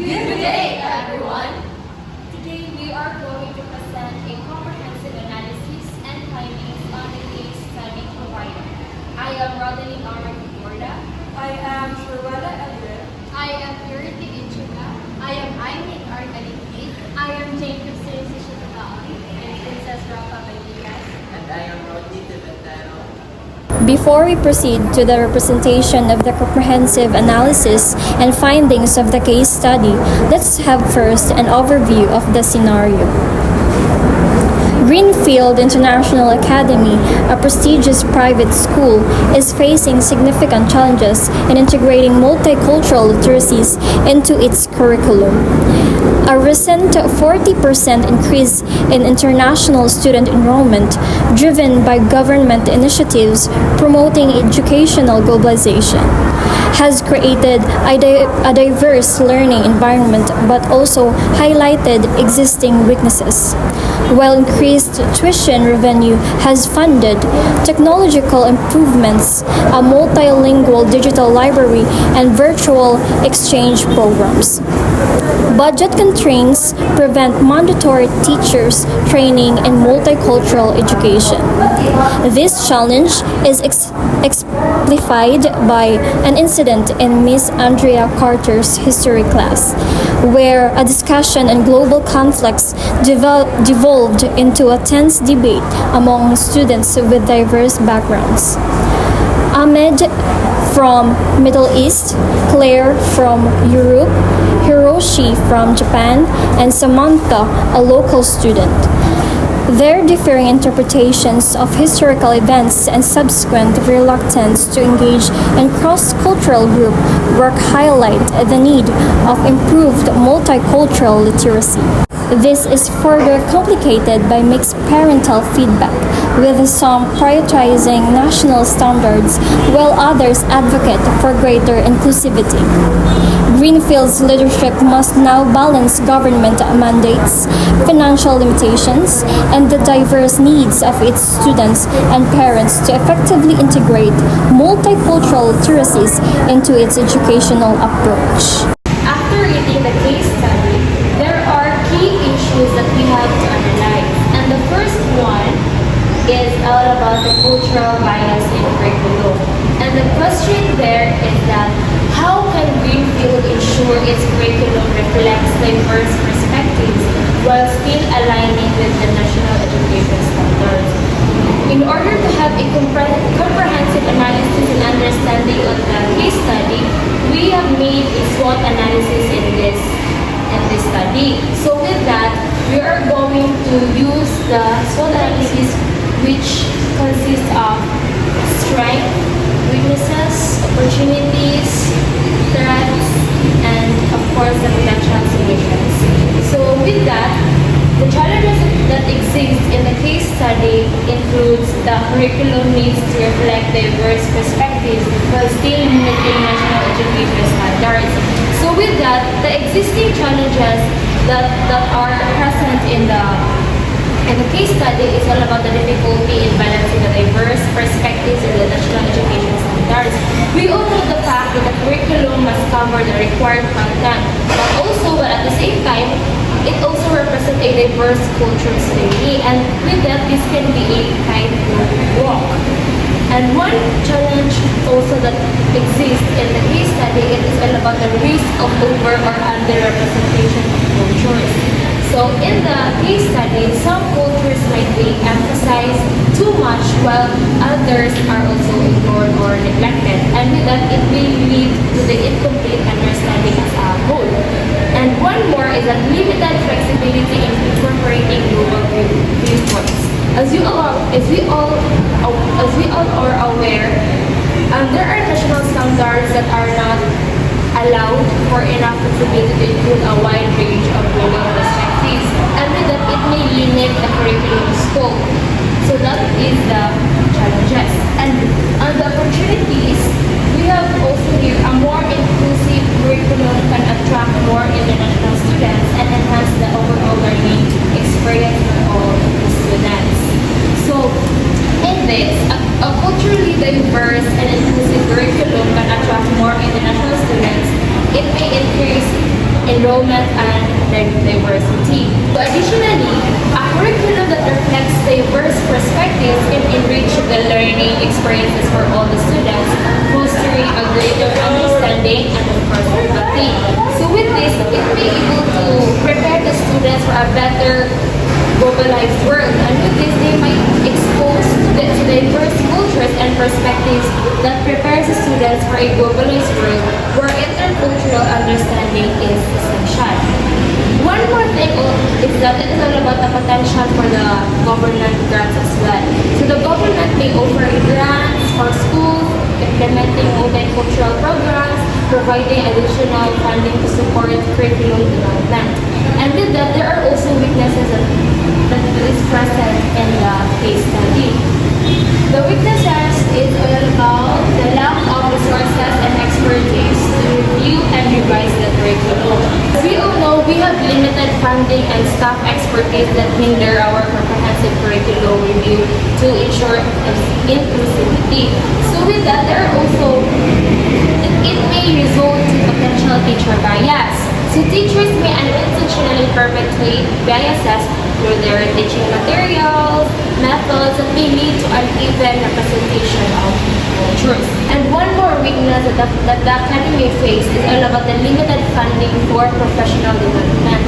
Good day, everyone. Today we are going to present a comprehensive analysis and findings on the case study provided. I am Rodeline R. Borda. I am Sherwella Edwin. I am Purity Inchuga. I am Aileen Argaliti. I am Jacob Sirisisha Tagaali. I am Princess Rafa Valdez. And I am Rodney Tibetano. Before we proceed to the representation of the comprehensive analysis and findings of the case study, let's have first an overview of the scenario. Greenfield International Academy, a prestigious private school, is facing significant challenges in integrating multicultural literacies into its curriculum. A recent 40% increase in international student enrollment, driven by government initiatives promoting educational globalization, has created a diverse learning environment but also highlighted existing weaknesses. While increased tuition revenue has funded technological improvements, a multilingual digital library, and virtual exchange programs, budget constraints prevent mandatory teachers training in multicultural education. This challenge is exemplified by an incident in Miss Andrea Carter's history class, where a discussion on global conflicts devolved into a tense debate among students with diverse backgrounds. Ahmed from Middle East, Claire from Europe, Hiroshi from Japan, and Samantha, a local student. Their differing interpretations of historical events and subsequent reluctance to engage in cross-cultural group work highlight the need of improved multicultural literacy. This is further complicated by mixed parental feedback, with some prioritizing national standards while others advocate for greater inclusivity. Greenfield's leadership must now balance government mandates, financial limitations, and the diverse needs of its students and parents to effectively integrate multicultural literacies into its educational approach. After reading the case study, there are key issues that we have to analyze. And the first one is all about the cultural bias in curriculum. And the question there is that how can Greenfield ensure its curriculum reflects diverse perspectives while still aligning with the national education standards? In order to have a comprehensive analysis and understanding of the case study, we have made a SWOT analysis in this study. So with that, we are going to use the SWOT analysis, which consists of strength, weaknesses, opportunities, threats, and of course the potential solutions. So with that, the challenges that exist in the case study includes the curriculum needs to reflect diverse perspectives while still meeting national education standards. So with that, the existing challenges that are present in the case study is all about the difficulty in balancing the diverse perspectives in the national education standards. We all know the fact that the curriculum must cover the required content, but at the same time, it also represents a diverse cultural study, and with that, this can be a tightrope walk. And one challenge also that exists in the case study, it is all about the risk of over or underrepresentation of cultures. So in the case study, some cultures might be emphasized too much while others are also ignored or neglected. And with that, it may lead to the incomplete understanding as a whole. And one more is that limited flexibility in incorporating global viewpoints. As we all are aware, there are national standards that are not allowed for enough flexibility to include a wide range of global perspectives, and with that, it may limit the curriculum scope. So that is the challenges. And on the opportunities, we have also here a more inclusive curriculum can attract more international students and enhance the overall learning experience for all students. So in this, a culturally diverse and inclusive curriculum can attract more international students. It may increase in enrollment, and diversity. Additionally, a curriculum that reflects diverse perspectives can enrich the learning experiences for all the students, fostering a greater understanding and of course empathy. So with this, it may be able to prepare the students for a better globalized world, and with this they might expose students to diverse cultures and perspectives that prepares the students for a globalized world where intercultural understanding is essential. One more thing is that it is all about the potential for the government grants as well. So the government may offer grants for schools, implementing multicultural programs, providing additional funding to support curriculum development. And with that, there are also weaknesses that is present in the case study. The weaknesses is all about the lack of resources and expertise to review and revise the curriculum. As we all know, we have limited funding and staff expertise that hinder our comprehensive curriculum review to ensure inclusivity. So with that, there are also, it may result in potential teacher bias. So teachers may unintentionally perpetuate biases through their teaching materials, methods that may lead to uneven representation of cultures. And one more weakness that the academy faces is all about the limited funding for professional development.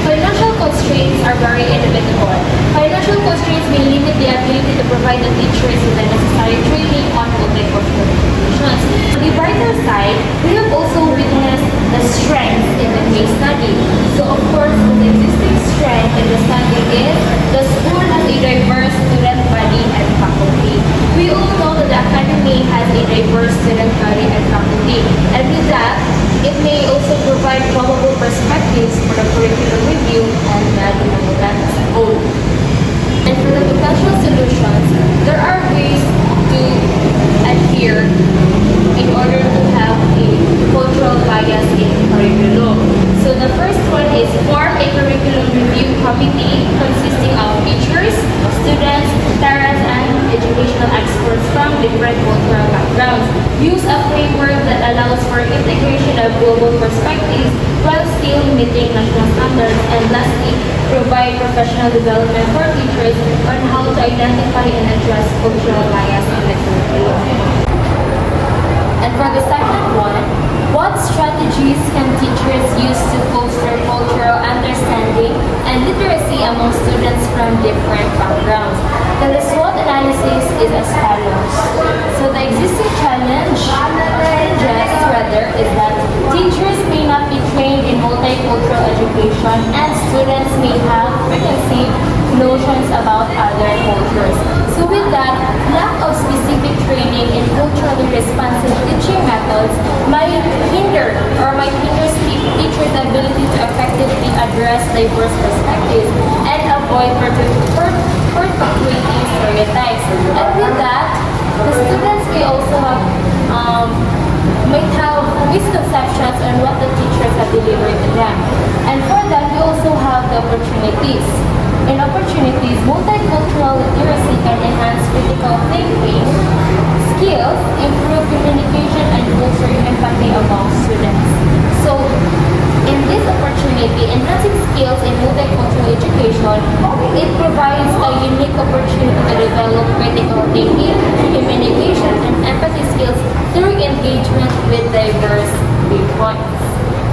Financial constraints are very inevitable. Financial constraints may limit the ability to provide the teachers with the necessary training on multicultural institutions. On the brighter side, we have also witnessed the strength in the case study. So of course, the existing strength in the study is the school has a diverse student body and faculty. We all know that the academy has a diverse student body and faculty. And with that, it may also provide probable perspectives for the curriculum review and the development as a whole. And for the potential solutions, there are ways to adhere in order to have a cultural bias in curriculum. So the first one is form a curriculum review committee consisting of teachers, students, parents, and educational experts from different cultural backgrounds. Use a framework that allows for integration of global perspectives while still meeting national standards. And lastly, provide professional development for teachers on how to identify and address cultural bias in the curriculum. And for the second one, what strategies can teachers use to foster cultural understanding and literacy among students from different backgrounds? The SWOT analysis is as follows. So the existing challenges is that teachers may not be trained in multicultural education and students may have preconceived notions about other cultures. So with that, lack of specific training in culturally responsive teaching methods might hinder teachers' ability to effectively address diverse perspectives and avoid perpetuating stereotypes. And with that, the students may also might have misconceptions on what the teachers have delivered to them. And for that, we also have the opportunities. In opportunities, multicultural literacy can enhance critical thinking skills, improve communication, and foster empathy among students. So, in this opportunity, enhancing skills in multicultural education, it provides a unique opportunity to develop critical thinking, communication, and empathy skills through engagement with diverse viewpoints.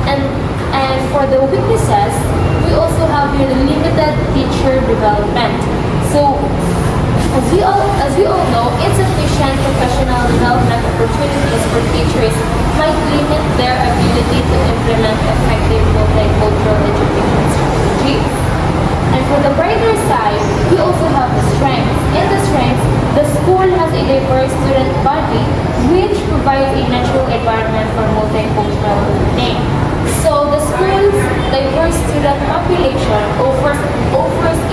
And for the weaknesses, we also have here the limited teacher development. So, as we all know, insufficient professional development opportunities for teachers might limit their ability to implement effective multicultural education strategies. And for the brighter side, we also have the strengths. In the strengths, the school has a diverse student body which provides a natural environment for multicultural learning. So the school's diverse student population offers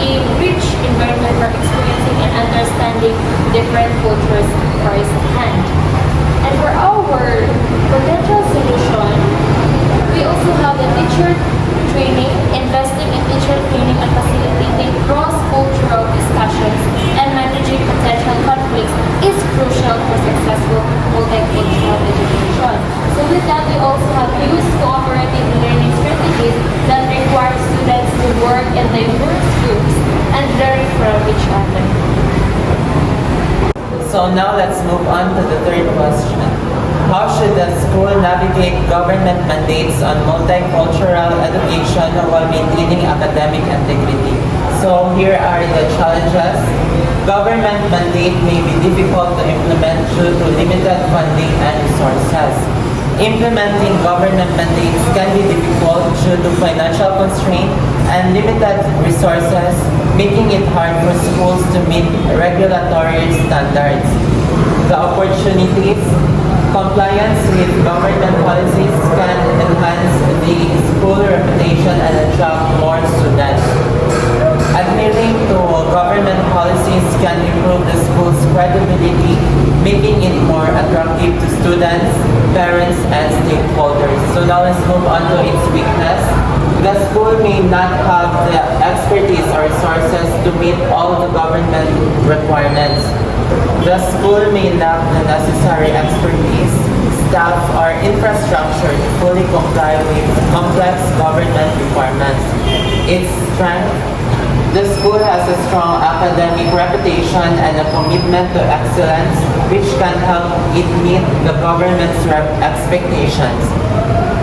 a rich environment for experiencing and understanding different cultures firsthand. And for our potential solution, we also have the teacher training. Investing in teacher training and facilitating cross-cultural discussions and managing potential conflicts is crucial for successful multicultural education. So with that, we also have youth cooperative So now let's move on to the third question. How should the school navigate government mandates on multicultural education while maintaining academic integrity? So here are the challenges. Government mandate may be difficult to implement due to limited funding and resources. Implementing government mandates can be difficult due to financial constraints and limited resources, making it hard for schools to meet regulatory standards. The opportunities: compliance with government policies can enhance the school reputation and attract more students. Adhering to government policies can improve the school's credibility, making it more attractive to students, parents, and stakeholders. So now let's move on to its weakness. The school may not have the expertise or resources to meet all the government requirements. The school may lack the necessary expertise, staff, or infrastructure to fully comply with complex government requirements. Its strength: the school has a strong academic reputation and a commitment to excellence, which can help it meet the government's expectations.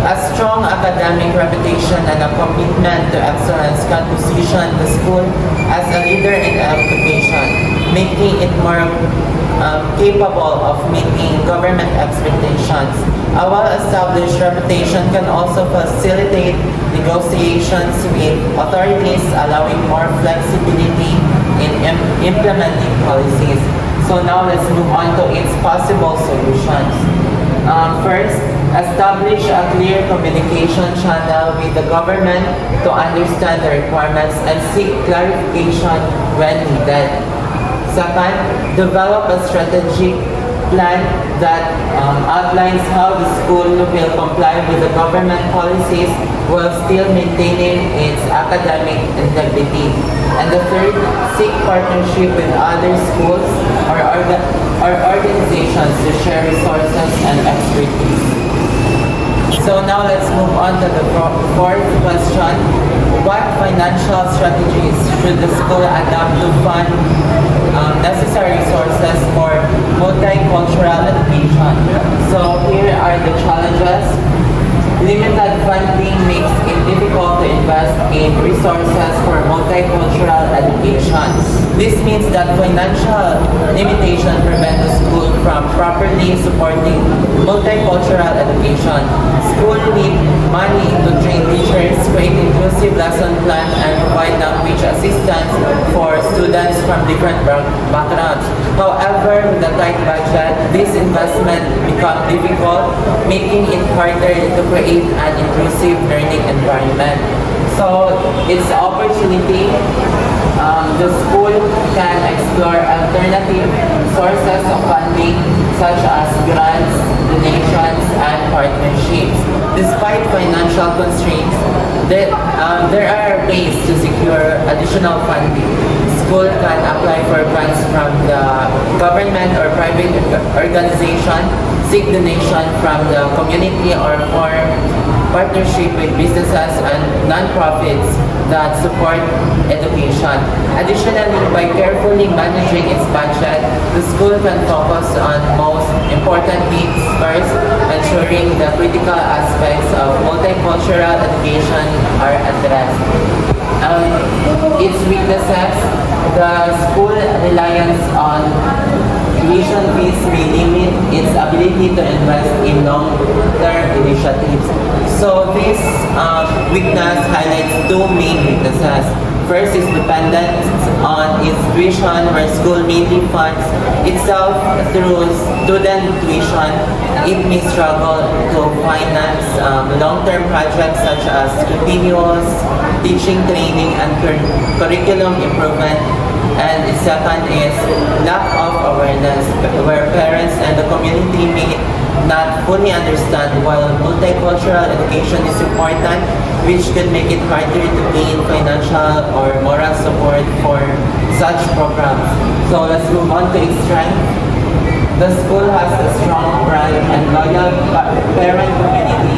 A strong academic reputation and a commitment to excellence can position the school as a leader in education, making it more capable of meeting government expectations. A well-established reputation can also facilitate negotiations with authorities, allowing more flexibility in implementing policies. So now let's move on to its possible solutions. First, establish a clear communication channel with the government to understand the requirements and seek clarification when needed. Second, develop a strategic plan that outlines how the school will comply with the government policies while still maintaining its academic integrity. And the third, seek partnership with other schools or organizations to share resources and expertise. So now let's move on to the fourth question. What financial strategies should the school adopt to fund necessary resources for multicultural education? So here are the challenges. Limited funding makes it difficult to invest in resources for multicultural education. This means that financial limitations prevent the school from properly supporting multicultural education. Schools need money to train teachers, create inclusive lesson plans, and provide language assistance for students from different backgrounds. However, with a tight budget, this investment becomes difficult, making it harder to create an inclusive learning environment. So it's an opportunity. The school can explore alternative sources of funding such as grants, donations, and partnerships. Despite financial constraints, there are ways to secure additional funding. School can apply for grants from the government or private organization, seek donation from the community, or form partnership with businesses and non-profits that support education. Additionally, by carefully managing its budget, the school can focus on most important needs first, ensuring the critical aspects of multicultural education are addressed. Its weaknesses: the school reliance on tuition fees may limit its ability to invest in long-term initiatives. So this weakness highlights two main weaknesses. First is dependence on its tuition, where school mainly funds itself through student tuition. It may struggle to finance long-term projects such as continuous teaching, training, and curriculum improvement. And the second is lack of awareness, where parents and the community may not fully understand while multicultural education is important, which could make it harder to gain financial or moral support for such programs. So let's move on to its strength. The school has a strong brand and loyal parent community,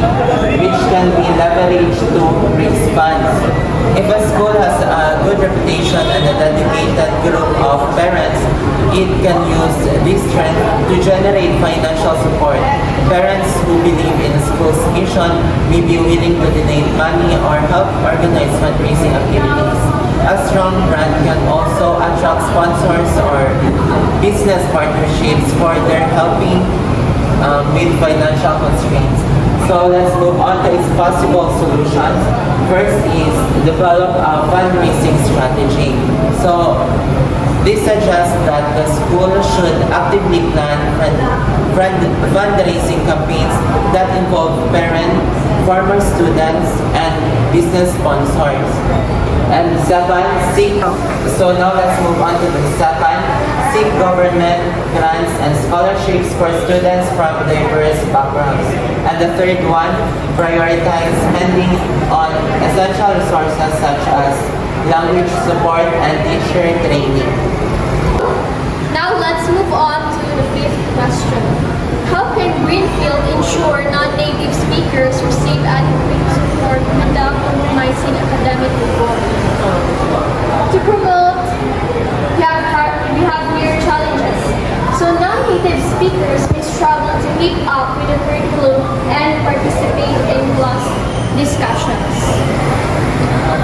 which can be leveraged to raise funds. If a school has a good reputation and a dedicated group of parents, it can use this strength to generate financial support. Parents who believe in the school's mission may be willing to donate money or help organize fundraising activities. A strong brand can also attract sponsors or business partnerships for their helping with financial constraints. So let's move on to its possible solutions. First is develop a fundraising strategy. So this suggests that the school should actively plan fundraising campaigns that involve parent, former students, and business sponsors. And seven, so now let's move on to the second. Seek government grants and scholarships for students from diverse backgrounds. And the third one, prioritize spending on essential resources such as language support and teacher training. Now let's move on to the fifth question. How can Greenfield ensure non-native speakers receive adequate support without compromising academic quality? To promote, we have here challenges. So non-native speakers may struggle to keep up with the curriculum and participate in class discussions.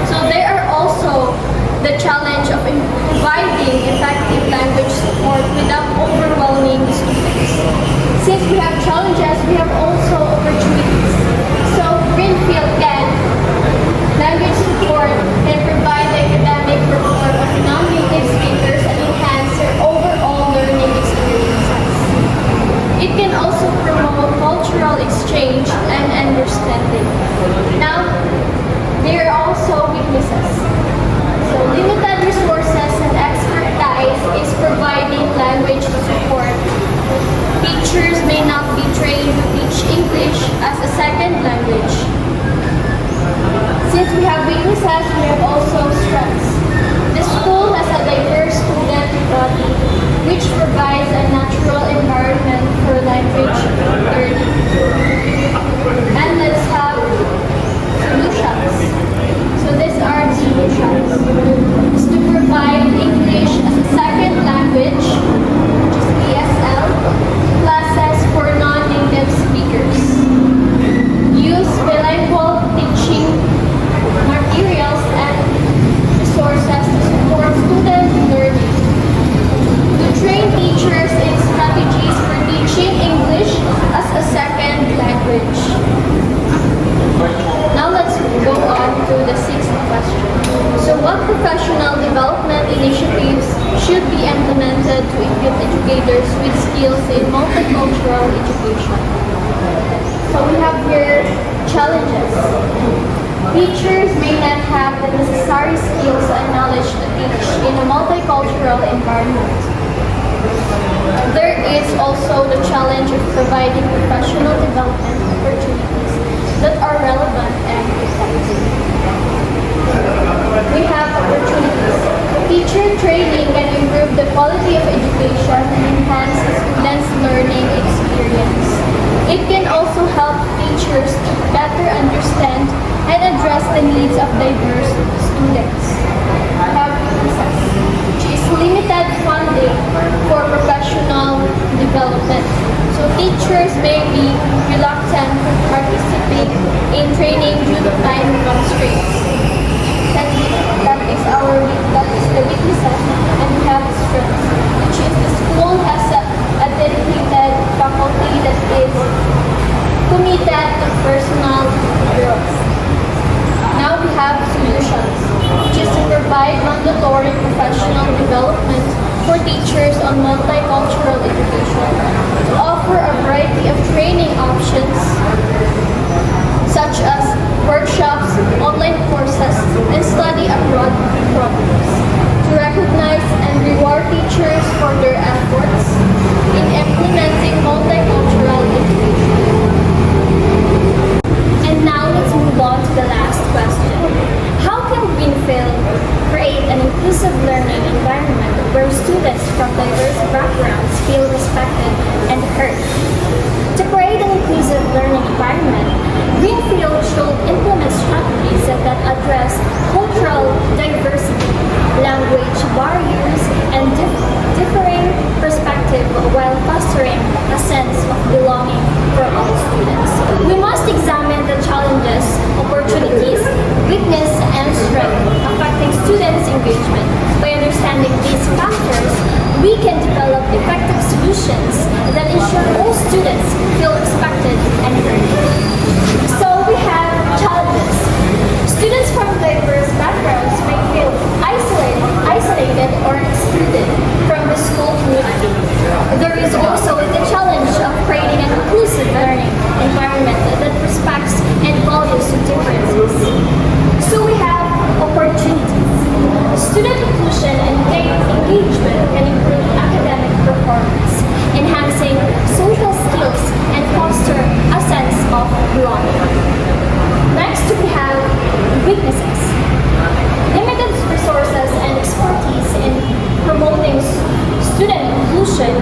So there are also the challenge of providing effective language support without overwhelming the students. Since we have challenges, we have also opportunities. So Greenfield language support can provide the academic support of non-native speakers and enhance their overall learning experiences. It can also promote cultural exchange and understanding. Now, there are also weaknesses. So limited resources and expertise is providing language support. Teachers may not be trained to teach English as a second language. Since we have weaknesses, we have also strengths. The school has a diverse student body, which provides a natural environment for language learning. And let's have solutions. So these are solutions. Is to provide English as a second language, which is ESL, classes for non-native speakers. Use bilingual teaching materials and resources to support student learning. To train teachers in strategies for teaching English as a second language. Now let's go on to the sixth question. So what professional development initiatives should be implemented to equip educators with skills in multicultural education? So we have here challenges. Teachers may not have the necessary skills and knowledge to teach in a multicultural environment. There is also the challenge of providing professional development opportunities that are relevant and effective. We have opportunities. Teacher training can improve the quality of education and enhance the students' learning experience. It can also help teachers to better understand and address the needs of diverse students. We have weaknesses, which is limited funding for professional development. So teachers may be reluctant to participate in training due to time constraints. That is the weaknesses, and we have strengths, which is the school has a dedicated faculty that is committed to personal growth. Now we have solutions, which is to provide mandatory professional development for teachers on multicultural education, to offer a variety of training options such as workshops, online courses, and study abroad programs, to recognize and reward teachers for their efforts in implementing multicultural education. And now let's move on to the last question. How can Greenfield create an inclusive learning environment where students from diverse backgrounds feel respected and heard? To create an inclusive learning environment, Greenfield should implement strategies that address cultural diversity engagement. By understanding these factors, we can develop effective solutions that ensure all students feel respected and heard. So we have challenges. Students from diverse backgrounds may feel isolated or excluded from the school community. There is also the challenge of creating an inclusive learning environment that respects and values differences. So we have opportunities. Student inclusion and engagement can improve academic performance, enhancing social skills and foster a sense of belonging. Next, we have weaknesses. Limited resources and expertise in promoting student inclusion.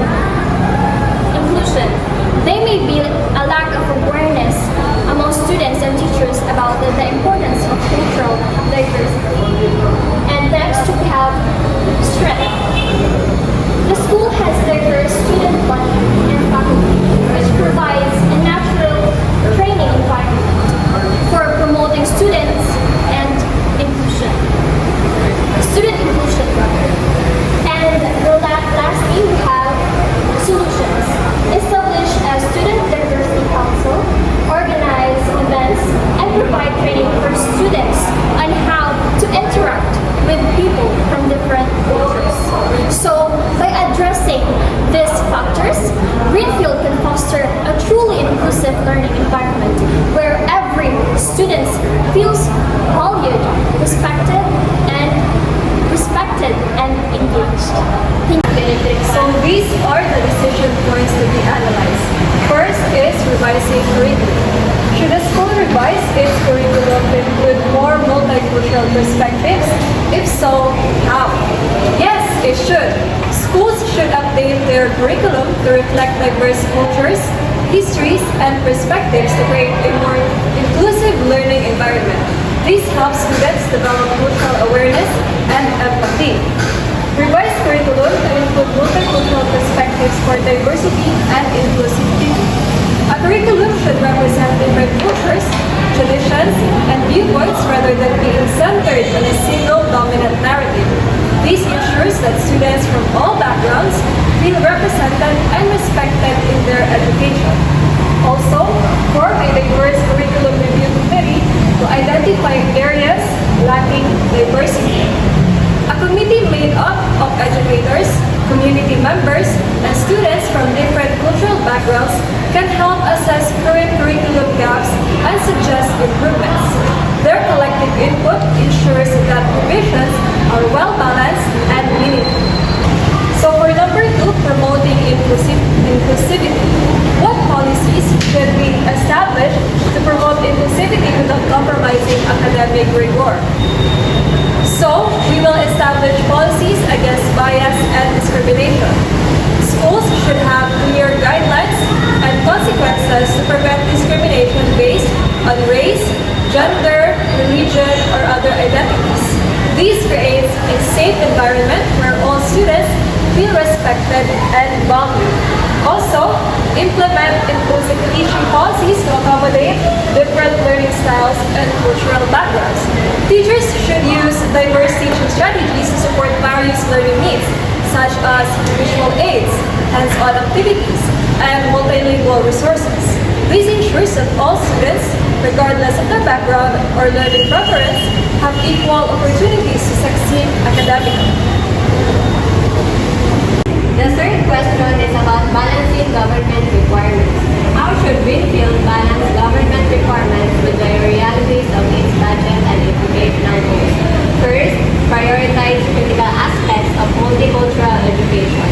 They may be a lack of awareness among students and teachers about the importance of cultural diversity. And next, we have strength. The school has diverse student body and faculty, which provides a natural training environment for promoting students and inclusion. Student inclusion. And lastly, we have solutions. Establish a student diversity council, organize events, and provide training for students on how to interact with people from different cultures. So, by addressing these factors, Greenfield can foster a truly inclusive learning environment where every student feels valued, respected, and engaged. So these are the decision points to be analyzed. First is revising curriculum. Should a school revise its curriculum to include more multicultural perspectives? If so, how? Yes, it should. Schools should update their curriculum to reflect diverse cultures, histories, and perspectives to create a more inclusive learning environment. This helps students develop cultural awareness and empathy. Revised curriculum to include multicultural perspectives for diversity and inclusivity. A curriculum should represent different cultures, traditions, and viewpoints rather than being centered on a single dominant narrative. This ensures that students from all backgrounds feel represented and respected in their education. Also, form a diverse curriculum review committee to identify areas lacking diversity. A committee made up of educators, community members, and students from different cultural backgrounds can help assess current curriculum gaps and suggest improvements. Their collective input ensures that revisions are well-balanced and meaningful. So for number 2, promoting inclusivity. What policies should be established to promote inclusivity without compromising academic rigor? So, we will establish policies against bias and discrimination. Schools should have clear guidelines and consequences to prevent discrimination based on race, gender, religion, or other identities. This creates a safe environment where all students feel respected and valued. Also, implement inclusive teaching policies to accommodate different learning styles and cultural backgrounds. Teachers should use diverse teaching strategies to support various learning needs, such as visual aids, hands-on activities, and multilingual resources. This ensures that all students, regardless of their background or learning preference, have equal opportunities to succeed academically. The third question is about balancing government requirements. How should Greenfield balance government requirements with the realities of its budget and educational goals? First, prioritize critical aspects of multicultural education.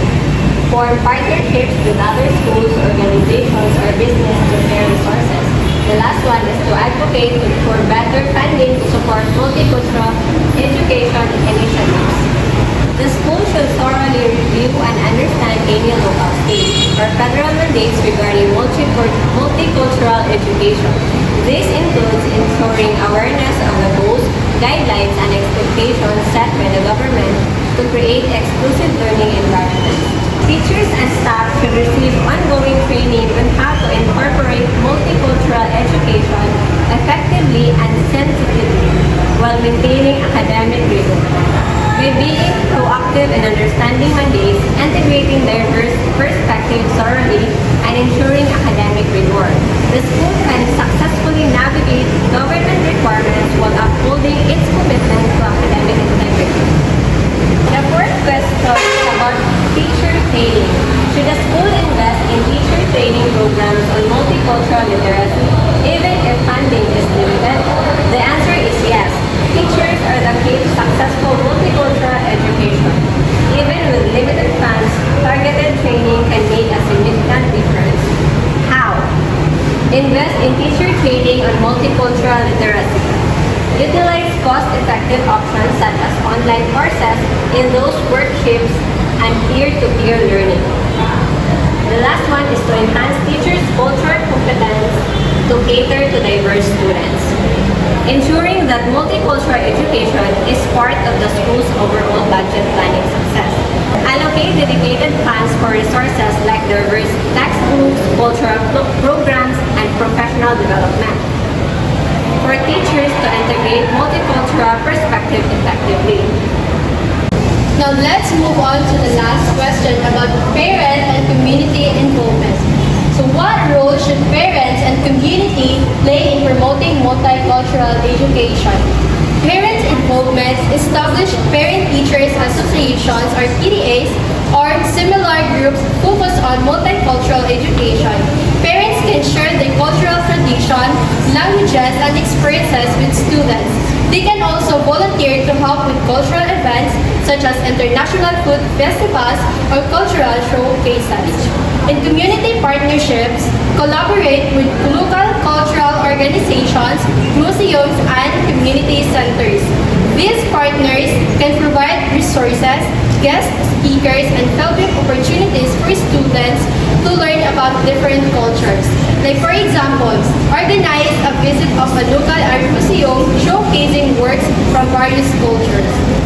Form partnerships with other schools, organizations, or business to share resources. The last one is to advocate for better funding to support multicultural education initiatives. The school should thoroughly review and understand any local, state, or federal mandates regarding multicultural education. This includes ensuring awareness of the goals, guidelines, and expectations set by the government to create exclusive learning environments. Teachers and staff should receive ongoing training on how to incorporate multicultural education effectively and sensitively while maintaining academic rigor. understanding mandates, integrating diverse perspectives thoroughly, and ensuring academic rigor. The school can successfully navigate government requirements while upholding its commitment to academic integrity. The fourth question is about teacher training. Should the school invest in teacher training programs on multicultural literacy, even if funding is limited? The answer is yes. Teachers are the key to successful multicultural education. Even with limited funds, targeted training can make a significant difference. How? Invest in teacher training on multicultural literacy. Utilize cost-effective options such as online courses in those workshops and peer-to-peer learning. The last one is to enhance teachers' cultural competence to cater to diverse students. Ensuring that multicultural education is part of the school's overall budget planning success. Allocate dedicated funds for resources like diverse textbooks, cultural programs, and professional development for teachers to integrate multicultural perspective effectively. Now let's move on to the last question about parent and community involvement. So what role should parents and community play in promoting multicultural education? Parent involvement, established parent-teachers associations or PTAs, or similar groups focus on multicultural education. Parents can share their cultural tradition, languages, and experiences with students. They can also volunteer to help with cultural events such as international food festivals or cultural showcases. In community partnerships, collaborate with local cultural organizations, museums, and community centers. These partners can provide resources, guest speakers, and fieldwork opportunities for students to learn about different cultures. Like for example, organize a visit of a local art museum showcasing works from various cultures.